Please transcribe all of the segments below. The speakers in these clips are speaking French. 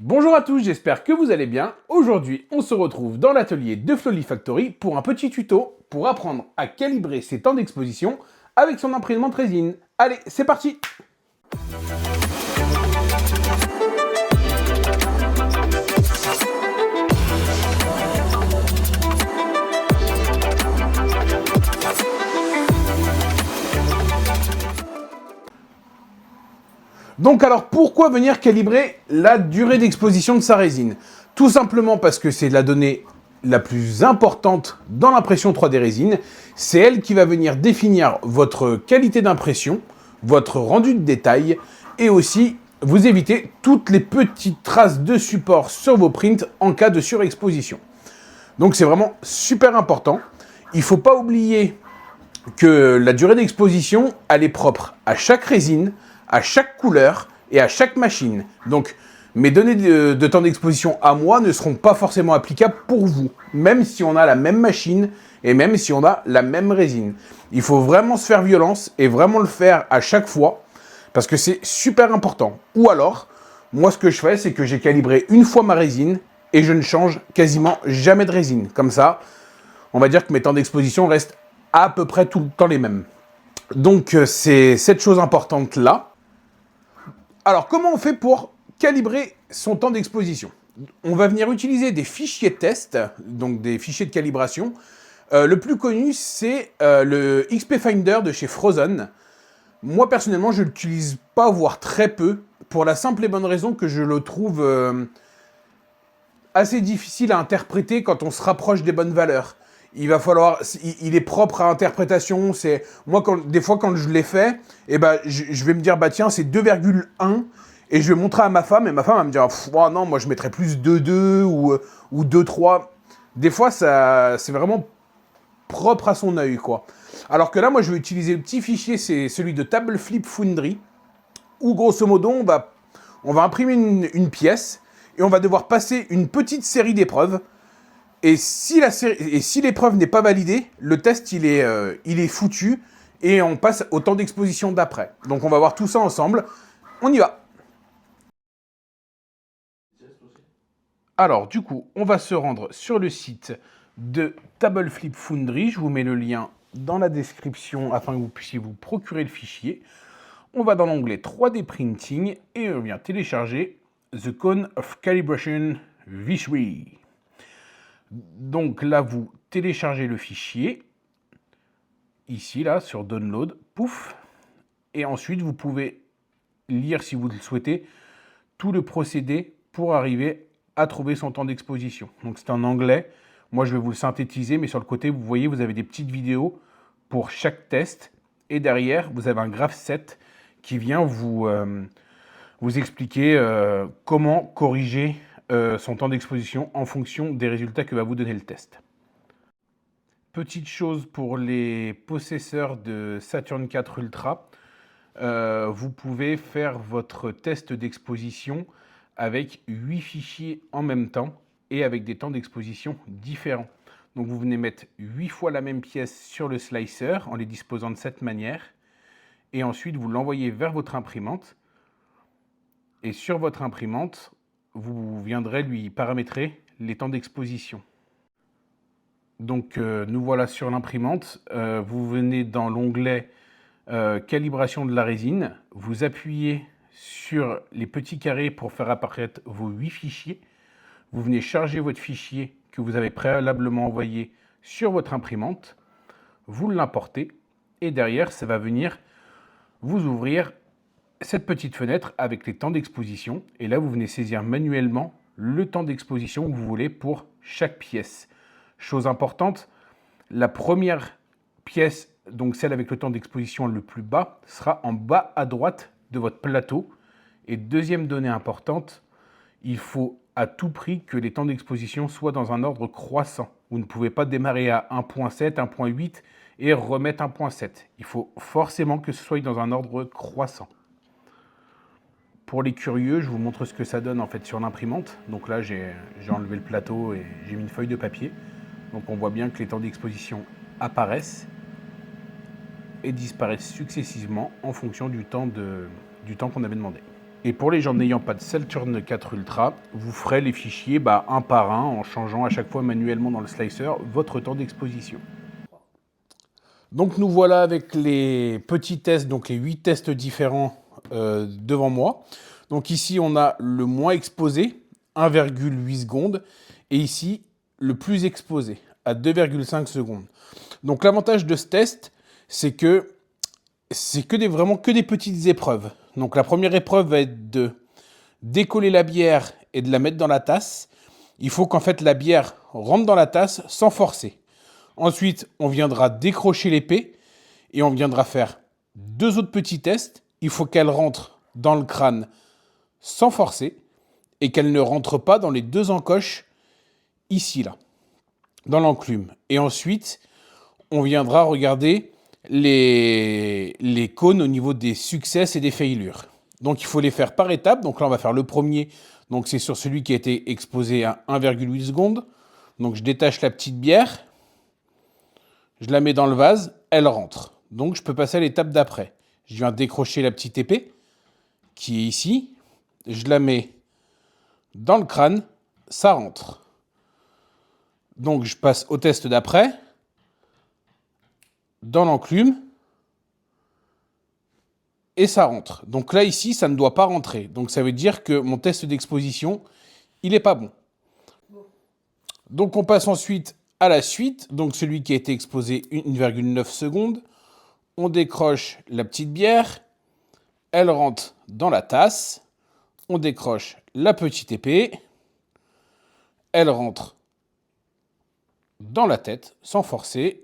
Bonjour à tous, j'espère que vous allez bien. Aujourd'hui, on se retrouve dans l'atelier de Flowly Factory pour un petit tuto pour apprendre à calibrer ses temps d'exposition avec son imprimante résine. Allez, c'est parti! Donc alors, pourquoi venir calibrer la durée d'exposition de sa résine? Tout simplement parce que c'est la donnée la plus importante dans l'impression 3D résine. C'est elle qui va venir définir votre qualité d'impression, votre rendu de détail, et aussi vous éviter toutes les petites traces de support sur vos prints en cas de surexposition. Donc c'est vraiment super important. Il ne faut pas oublier que la durée d'exposition, elle est propre à chaque résine, à chaque couleur et à chaque machine. Donc, mes données de temps d'exposition à moi ne seront pas forcément applicables pour vous, même si on a la même machine et même si on a la même résine. Il faut vraiment se faire violence et vraiment le faire à chaque fois, parce que c'est super important. Ou alors, moi ce que je fais, c'est que j'ai calibré une fois ma résine et je ne change quasiment jamais de résine. Comme ça, on va dire que mes temps d'exposition restent à peu près tout le temps les mêmes. Donc c'est cette chose importante là. Alors comment on fait pour calibrer son temps d'exposition? On va venir utiliser des fichiers test, donc des fichiers de calibration. Le plus connu c'est le XP Finder de chez Frozen. Moi personnellement je l'utilise pas, voire très peu, pour la simple et bonne raison que je le trouve assez difficile à interpréter quand on se rapproche des bonnes valeurs. Il va falloir, il est propre à interprétation. C'est moi des fois quand je l'ai fait, et ben je vais me dire bah tiens c'est 2,1 et je vais montrer à ma femme et ma femme va me dire oh, non moi je mettrais plus 2,2 ou 2,3. Des fois ça c'est vraiment propre à son œil quoi. Alors que là moi je vais utiliser le petit fichier, c'est celui de Table Flip Foundry où grosso modo on va imprimer une pièce et on va devoir passer une petite série d'épreuves. Et si l'épreuve n'est pas validée, le test il est foutu et on passe au temps d'exposition d'après. Donc on va voir tout ça ensemble. On y va. Alors du coup, on va se rendre sur le site de Table Flip Foundry. Je vous mets le lien dans la description afin que vous puissiez vous procurer le fichier. On va dans l'onglet 3D Printing et on vient télécharger The Cone of Calibration V3. Donc là, vous téléchargez le fichier, ici, là, sur Download, pouf, et ensuite, vous pouvez lire, si vous le souhaitez, tout le procédé pour arriver à trouver son temps d'exposition. Donc c'est en anglais, moi je vais vous le synthétiser, mais sur le côté, vous voyez, vous avez des petites vidéos pour chaque test, et derrière, vous avez un graph set qui vient vous expliquer comment corriger son temps d'exposition en fonction des résultats que va vous donner le test. Petite chose pour les possesseurs de Saturn 4 Ultra, vous pouvez faire votre test d'exposition avec 8 fichiers en même temps et avec des temps d'exposition différents. Donc vous venez mettre 8 fois la même pièce sur le slicer en les disposant de cette manière et ensuite vous l'envoyez vers votre imprimante et sur votre imprimante, vous viendrez lui paramétrer les temps d'exposition. Donc nous voilà sur l'imprimante, vous venez dans l'onglet calibration de la résine, vous appuyez sur les petits carrés pour faire apparaître vos 8 fichiers, vous venez charger votre fichier que vous avez préalablement envoyé sur votre imprimante, vous l'importez et derrière ça va venir vous ouvrir cette petite fenêtre avec les temps d'exposition et là vous venez saisir manuellement le temps d'exposition que vous voulez pour chaque pièce. Chose importante, la première pièce, donc celle avec le temps d'exposition le plus bas, sera en bas à droite de votre plateau. Et deuxième donnée importante, il faut à tout prix que les temps d'exposition soient dans un ordre croissant. Vous ne pouvez pas démarrer à 1.7, 1.8 et remettre 1.7. Il faut forcément que ce soit dans un ordre croissant. Pour les curieux, je vous montre ce que ça donne en fait sur l'imprimante. Donc là, j'ai enlevé le plateau et j'ai mis une feuille de papier. Donc on voit bien que les temps d'exposition apparaissent et disparaissent successivement en fonction du temps qu'on avait demandé. Et pour les gens n'ayant pas de Saturn 4 Ultra, vous ferez les fichiers un par un en changeant à chaque fois manuellement dans le slicer votre temps d'exposition. Donc nous voilà avec les petits tests, donc les 8 tests différents devant moi. Donc ici on a le moins exposé, 1,8 secondes, et ici le plus exposé, à 2,5 secondes. Donc l'avantage de ce test, c'est que c'est vraiment que des petites épreuves. Donc la première épreuve va être de décoller la bière et de la mettre dans la tasse. Il faut qu'en fait la bière rentre dans la tasse sans forcer. Ensuite, on viendra décrocher l'épée et on viendra faire 2 autres petits tests. Il faut qu'elle rentre dans le crâne sans forcer et qu'elle ne rentre pas dans les 2 encoches ici, là, dans l'enclume. Et ensuite, on viendra regarder les cônes au niveau des succès et des failures. Donc il faut les faire par étapes. Donc là, on va faire le premier. Donc c'est sur celui qui a été exposé à 1,8 secondes. Donc je détache la petite bière. Je la mets dans le vase, elle rentre. Donc je peux passer à l'étape d'après. Je viens décrocher la petite épée qui est ici. Je la mets dans le crâne, ça rentre. Donc je passe au test d'après. Dans l'enclume. Et ça rentre. Donc là, ici, ça ne doit pas rentrer. Donc ça veut dire que mon test d'exposition, il n'est pas bon. Donc on passe ensuite à la suite. Donc celui qui a été exposé 1,9 secondes. On décroche la petite bière. Elle rentre dans la tasse. On décroche la petite épée. Elle rentre dans la tête sans forcer.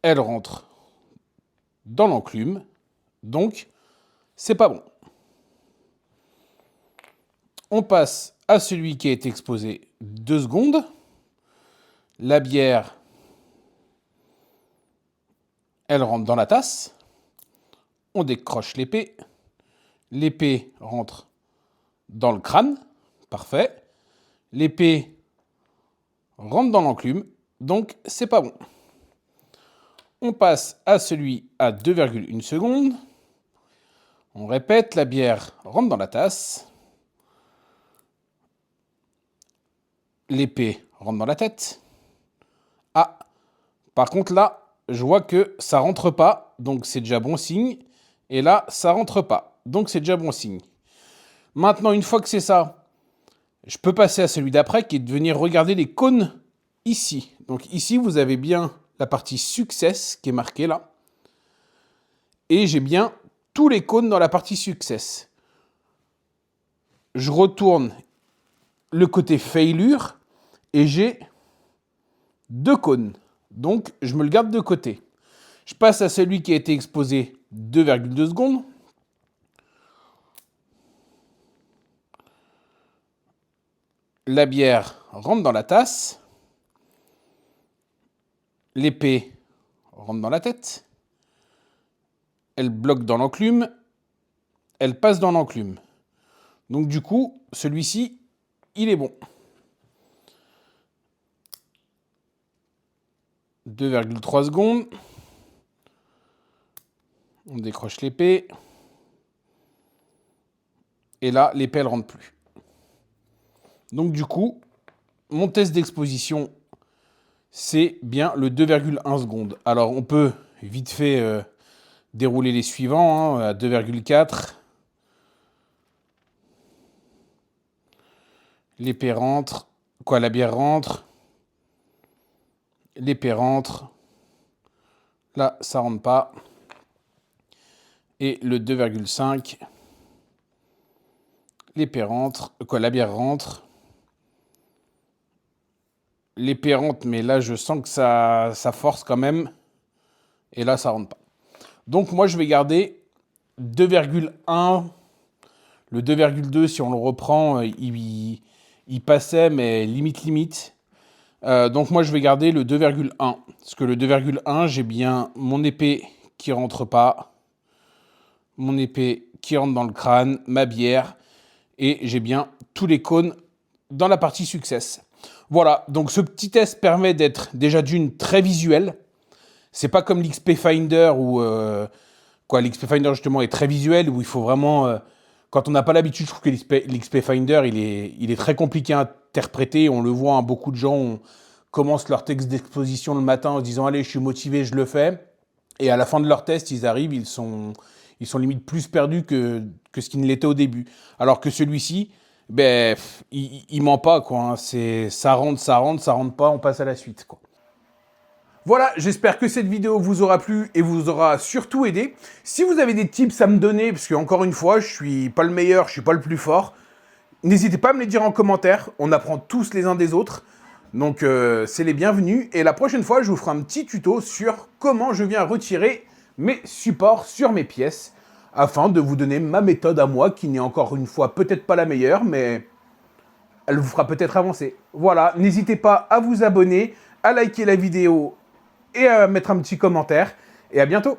Elle rentre dans l'enclume. Donc, c'est pas bon. On passe à celui qui a été exposé 2 secondes. La bière, elle rentre dans la tasse. On décroche l'épée. L'épée rentre dans le crâne. Parfait. L'épée rentre dans l'enclume. Donc, c'est pas bon. On passe à celui à 2,1 secondes. On répète, la bière rentre dans la tasse. L'épée rentre dans la tête. Ah, par contre là, je vois que ça rentre pas, donc c'est déjà bon signe. Et là, ça rentre pas, donc c'est déjà bon signe. Maintenant, une fois que c'est ça, je peux passer à celui d'après qui est de venir regarder les cônes ici. Donc ici, vous avez bien la partie success qui est marquée là. Et j'ai bien tous les cônes dans la partie success. Je retourne le côté failure et j'ai 2 cônes. Donc, je me le garde de côté. Je passe à celui qui a été exposé 2,2 secondes. La bière rentre dans la tasse. L'épée rentre dans la tête. Elle bloque dans l'enclume. Elle passe dans l'enclume. Donc du coup, celui-ci, il est bon. 2,3 secondes. On décroche l'épée. Et là, l'épée, elle rentre plus. Donc du coup, mon test d'exposition, c'est bien le 2,1 secondes. Alors on peut vite fait dérouler les suivants, à 2,4. L'épée rentre. La bière rentre. L'épée rentre. Là, ça rentre pas. Et le 2,5. L'épée rentre. La bière rentre. L'épée rentre, mais là, je sens que ça force quand même. Et là, ça rentre pas. Donc, moi, je vais garder 2,1. Le 2,2, si on le reprend, il passait, mais limite. Donc, moi, je vais garder le 2,1. Parce que le 2,1, j'ai bien mon épée qui rentre pas. Mon épée qui rentre dans le crâne. Ma bière. Et j'ai bien tous les cônes dans la partie success. Voilà, donc ce petit test permet d'être déjà d'une très visuel. C'est pas comme l'XP Finder quoi. L'XP Finder, justement, est très visuel, où il faut vraiment... quand on n'a pas l'habitude, je trouve que l'XP Finder, il est très compliqué à interpréter. On le voit, hein, beaucoup de gens commencent leur texte d'exposition le matin en se disant « Allez, je suis motivé, je le fais ». Et à la fin de leur test, ils arrivent, ils sont limite plus perdus que ce qu'ils ne l'étaient au début. Alors que celui-ci, ben, il ment pas, quoi. Hein. Ça rentre, ça rentre pas, on passe à la suite, quoi. Voilà, j'espère que cette vidéo vous aura plu et vous aura surtout aidé. Si vous avez des tips à me donner, parce que encore une fois, je suis pas le meilleur, je suis pas le plus fort, n'hésitez pas à me les dire en commentaire. On apprend tous les uns des autres. Donc c'est les bienvenus. Et la prochaine fois, je vous ferai un petit tuto sur comment je viens retirer mes supports sur mes pièces, afin de vous donner ma méthode à moi, qui n'est encore une fois peut-être pas la meilleure, mais elle vous fera peut-être avancer. Voilà, n'hésitez pas à vous abonner, à liker la vidéo et à mettre un petit commentaire. Et à bientôt!